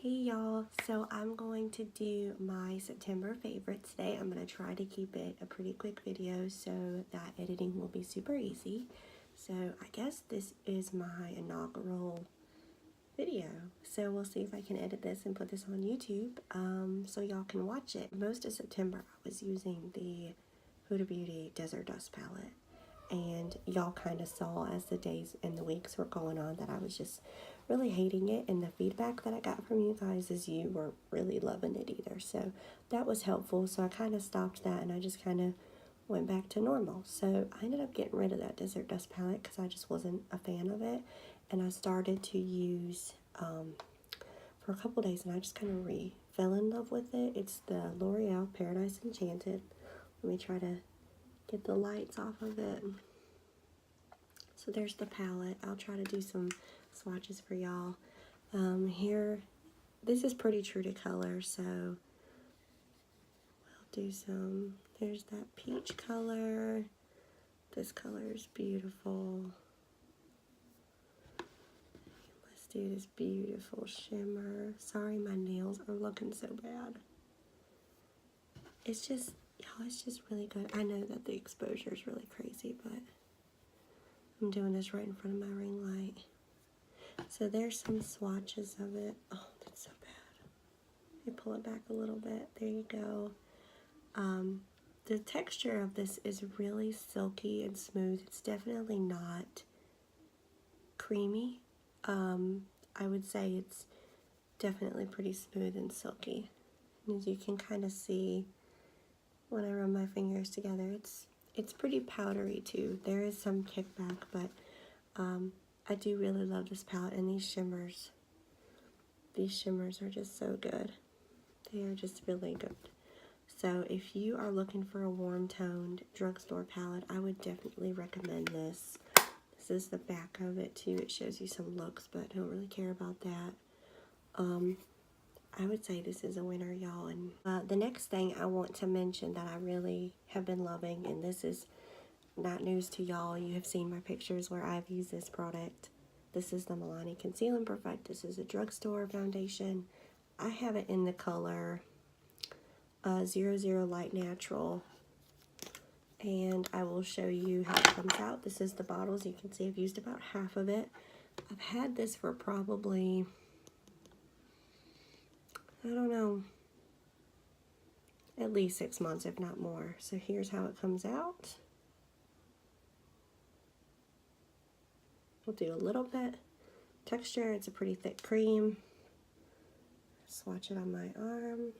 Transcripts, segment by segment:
Hey y'all, so I'm going to do my September favorites today. I'm going to try to keep it a pretty quick video so that editing will be super easy. So I guess this is my inaugural video. So we'll see if I can edit this and put this on YouTube so y'all can watch it. Most of September I was using the Huda Beauty Desert Dust palette. And y'all kind of saw as the days and the weeks were going on that I was just really hating it, and the feedback that I got from you guys is you weren't really loving it either, so that was helpful. So I kind of stopped that and I just kind of went back to normal. So I ended up getting rid of that Desert Dust palette because I just wasn't a fan of it, and I started to use for a couple days, and I just kind of fell in love with it. It's the L'Oreal Paradise Enchanted. Let me try to get the lights off of it. So there's the palette. I'll try to do some swatches for y'all. Here, this is pretty true to color, so we'll do some. There's that peach color. This color is beautiful. Let's do this beautiful shimmer. Sorry, my nails are looking so bad. It's just, y'all, it's just really good. I know that the exposure is really crazy, but I'm doing this right in front of my ring light. So there's some swatches of it. Oh, that's so bad. Let me pull it back a little bit. There you go. The texture of this is really silky and smooth. It's definitely not creamy. I would say it's definitely pretty smooth and silky. And as you can kind of see when I run my fingers together, it's pretty powdery too. There is some kickback, but I do really love this palette, and these shimmers are just so good. They are just really good. So if you are looking for a warm toned drugstore palette, I would definitely recommend this. This is the back of it too. It shows you some looks, but I don't really care about that. I would say this is a winner, y'all. And the next thing I want to mention that I really have been loving, and this is not news to y'all, you have seen my pictures where I've used this product. This is the Milani Conceal and Perfect. This is a drugstore foundation. I have it in the color 00 Light Natural, and I will show you how it comes out. This is the bottles. You can see I've used about half of it. I've had this for probably, I don't know, at least 6 months, if not more. So here's how it comes out. We'll do a little bit. Texture, it's a pretty thick cream. Swatch it on my arm.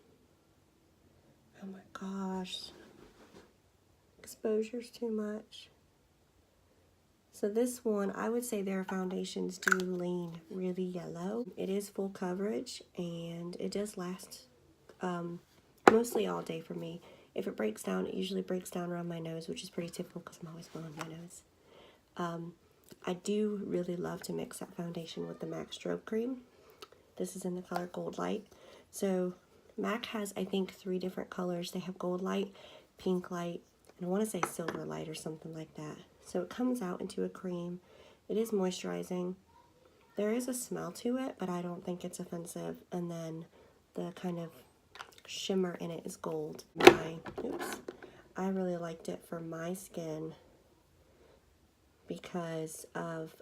Oh my gosh. Exposure's too much. So this one, I would say their foundations do lean really yellow. It is full coverage, and it does last mostly all day for me. If it breaks down, it usually breaks down around my nose, which is pretty typical because I'm always blowing my nose. I do really love to mix that foundation with the MAC Strobe Cream. This is in the color Gold Light. So MAC has, I think, 3 different colors. They have Gold Light, Pink Light, and I want to say Silver Light or something like that. So it comes out into a cream. It is moisturizing. There is a smell to it, but I don't think it's offensive. And then the kind of shimmer in it is gold. I really liked it for my skin because of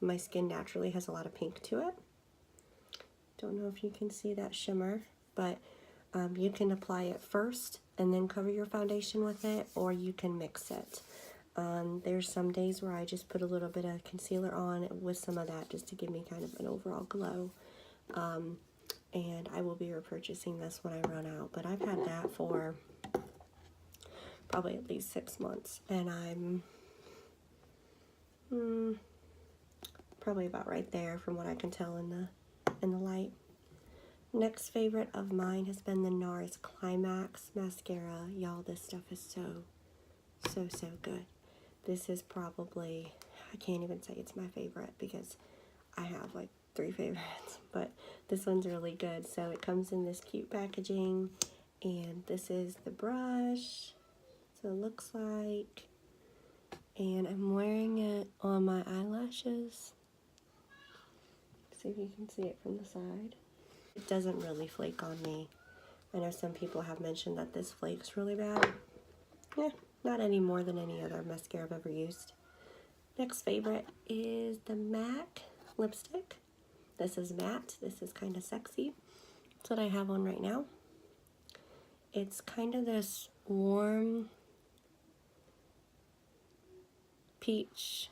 my skin naturally has a lot of pink to it. Don't know if you can see that shimmer, but you can apply it first and then cover your foundation with it, or you can mix it. There's some days where I just put a little bit of concealer on with some of that just to give me kind of an overall glow. And I will be repurchasing this when I run out, but I've had that for probably at least 6 months, and I'm probably about right there from what I can tell in the light. Next favorite of mine has been the NARS Climax mascara. Y'all, this stuff is so good. This is probably, I can't even say it's my favorite because I have like 3 favorites, but this one's really good. So it comes in this cute packaging, and this is the brush. So it looks like, and I'm wearing it on my eyelashes. See if you can see it from the side. It doesn't really flake on me. I know some people have mentioned that this flakes really bad. Yeah, not any more than any other mascara I've ever used. Next favorite is the MAC lipstick. This is matte. This is kind of sexy. That's what I have on right now. It's kind of this warm peach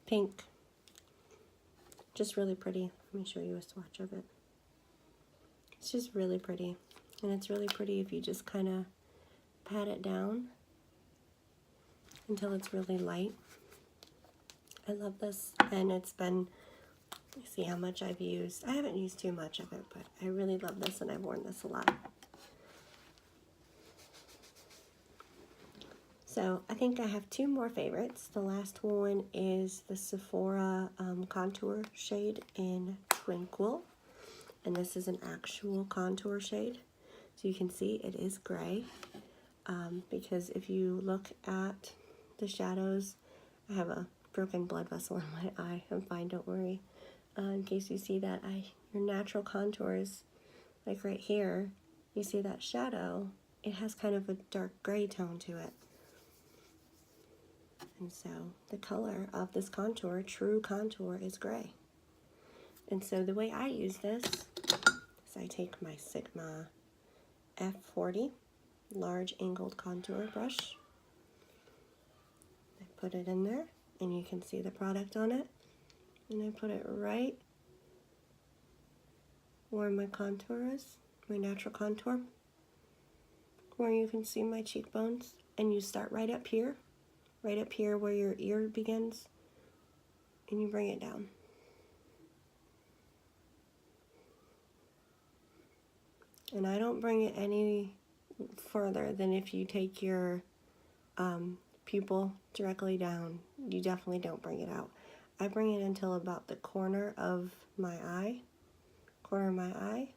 pink. Just really pretty. Let me show you a swatch of it. It's just really pretty. And it's really pretty if you just kind of pat it down until it's really light. I love this, and it's been, let me see how much I've used. I haven't used too much of it, but I really love this, and I've worn this a lot. So I think I have two more favorites. The last one is the Sephora contour shade in Tranquil, and this is an actual contour shade. So you can see it is gray, because if you look at the shadows, I have a broken blood vessel in my eye. I'm fine, don't worry. In case you see that, your natural contours, like right here, you see that shadow, it has kind of a dark gray tone to it. And so the color of this contour, true contour, is gray. And so the way I use this is I take my Sigma F40 large angled contour brush. I put it in there, and you can see the product on it. And I put it right where my contour is, my natural contour, where you can see my cheekbones. And you start right up here where your ear begins, and you bring it down. And I don't bring it any further than if you take your pupil directly down. You definitely don't bring it out. I bring it until about the corner of my eye. Corner of my eye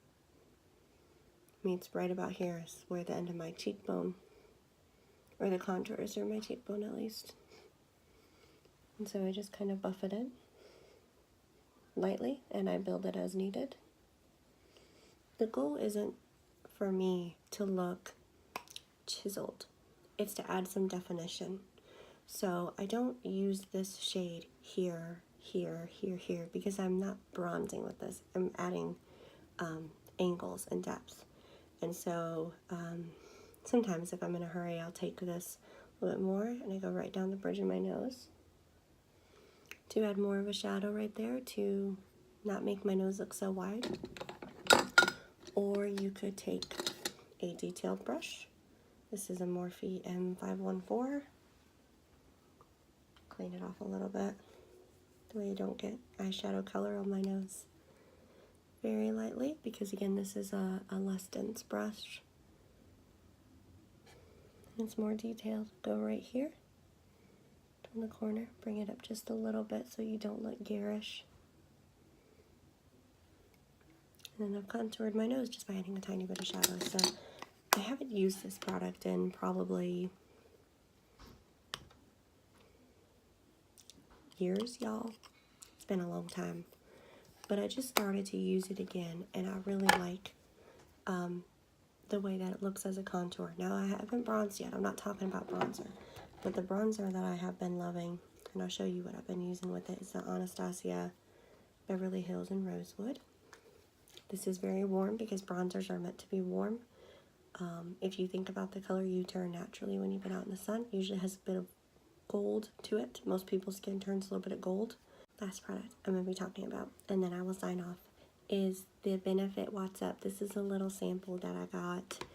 meets right about here is where the end of my cheekbone, or the contours are my cheekbone at least. And so I just kind of buff it in lightly, and I build it as needed. The goal isn't for me to look chiseled. It's to add some definition. So I don't use this shade here, because I'm not bronzing with this. I'm adding angles and depth. And so sometimes if I'm in a hurry, I'll take this a little bit more, and I go right down the bridge of my nose to add more of a shadow right there to not make my nose look so wide. Or you could take a detailed brush. This is a Morphe M514. Clean it off a little bit, the way you don't get eyeshadow color on my nose. Very lightly, because again, this is a less dense brush. And it's more detailed. Go right here, turn the corner, bring it up just a little bit so you don't look garish. And then I've contoured my nose just by adding a tiny bit of shadow. So I haven't used this product in probably years, y'all. It's been a long time. But I just started to use it again, and I really like the way that it looks as a contour. Now, I haven't bronzed yet. I'm not talking about bronzer. But the bronzer that I have been loving, and I'll show you what I've been using with it, is the Anastasia Beverly Hills in Rosewood. This is very warm because bronzers are meant to be warm. If you think about the color you turn naturally when you've been out in the sun, it usually has a bit of gold to it. Most people's skin turns a little bit of gold. Last product I'm going to be talking about, and then I will sign off, is the Benefit What's Up. This is a little sample that I got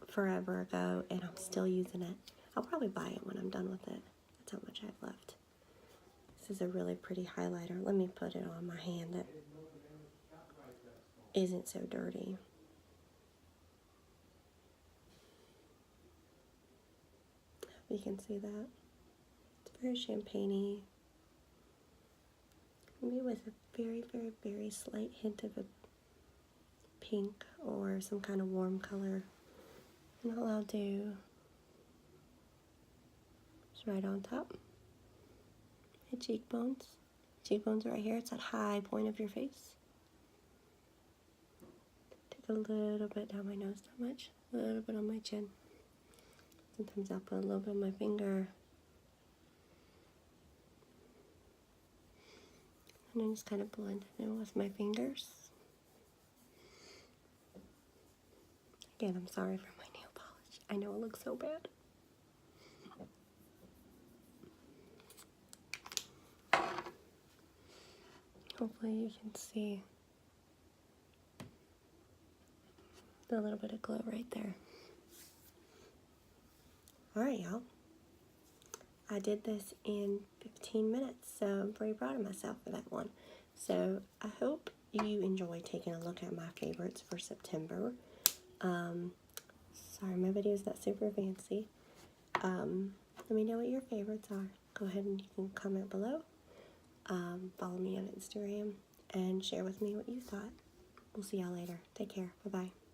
forever ago, and I'm still using it. I'll probably buy it when I'm done with it. That's how much I have left. This is a really pretty highlighter. Let me put it on my hand that isn't so dirty. You can see that. It's very champagne-y. Maybe with a very, very, very slight hint of a pink or some kind of warm color. And all I'll do is right on top. My cheekbones. Cheekbones right here. It's that high point of your face. put a little bit down my nose, not much. A little bit on my chin. Sometimes I'll put a little bit on my finger. And I just kind of blend it in with my fingers. Again, I'm sorry for my nail polish. I know it looks so bad. Hopefully you can see the little bit of glow right there. Alright, y'all. I did this in 15 minutes, so I'm pretty proud of myself for that one. So I hope you enjoy taking a look at my favorites for September. Sorry, my video's not super fancy. Let me know what your favorites are. Go ahead and you can comment below. Follow me on Instagram and share with me what you thought. We'll see y'all later. Take care. Bye-bye.